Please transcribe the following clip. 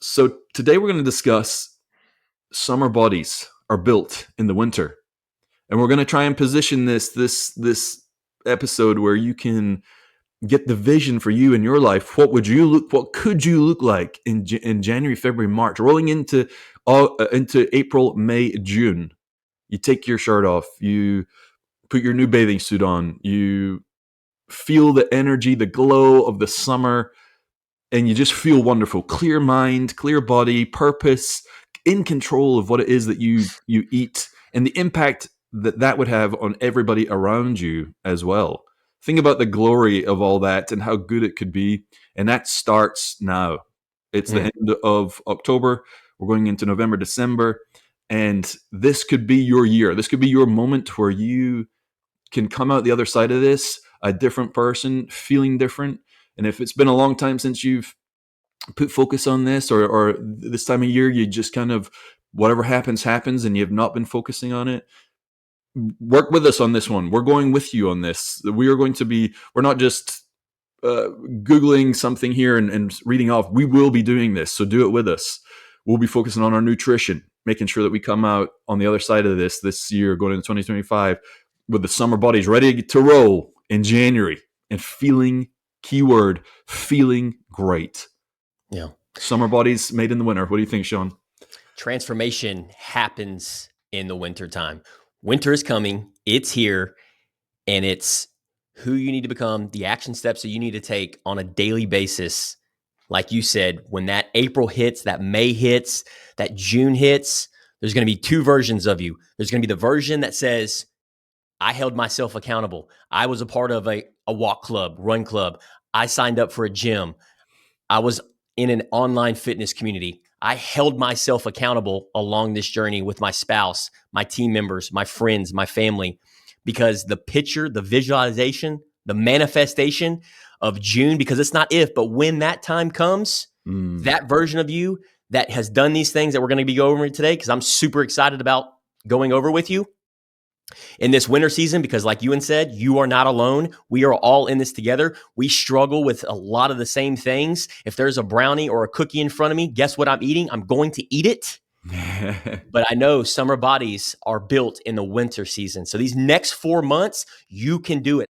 So today we're going to discuss summer bodies are built in the winter, and we're going to try and position this episode where you can get the vision for you in your life. What could you look like in January, February, March, rolling into April, May, June? You take your shirt off, you put your new bathing suit on, you feel the energy, the glow of the summer, and you just feel wonderful. Clear mind, clear body, purpose, in control of what it is that you eat, and the impact that would have on everybody around you as well. Think about the glory of all that and how good it could be. And that starts now. It's the end of October. We're going into November, December. And this could be your year. This could be your moment where you can come out the other side of this a different person, feeling different. And if it's been a long time since you've put focus on this, or this time of year you just kind of, whatever happens and you have not been focusing on it, work with us on this one. We're going with you on this. We're not just Googling something here and reading off. We will be doing this, so do it with us. We'll be focusing on our nutrition, making sure that we come out on the other side of this year, going into 2025, with the summer bodies ready to roll in January and feeling, keyword, feeling great. Yeah. Summer bodies made in the winter. What do you think, Sean? Transformation happens in the wintertime. Winter is coming. It's here. And it's who you need to become, the action steps that you need to take on a daily basis. Like you said, when that April hits, that May hits, that June hits, there's going to be two versions of you. There's going to be the version that says, I held myself accountable. I was a part of a walk club, run club. I signed up for a gym. I was in an online fitness community. I held myself accountable along this journey with my spouse, my team members, my friends, my family, because the picture, the visualization, the manifestation of June, because it's not if, but when that time comes, that version of you that has done these things that we're going to be going over today, because I'm super excited about going over with you in this winter season, because like Ewan said, you are not alone. We are all in this together. We struggle with a lot of the same things. If there's a brownie or a cookie in front of me, guess what I'm eating? I'm going to eat it. But I know summer bodies are built in the winter season. So these next 4 months, you can do it.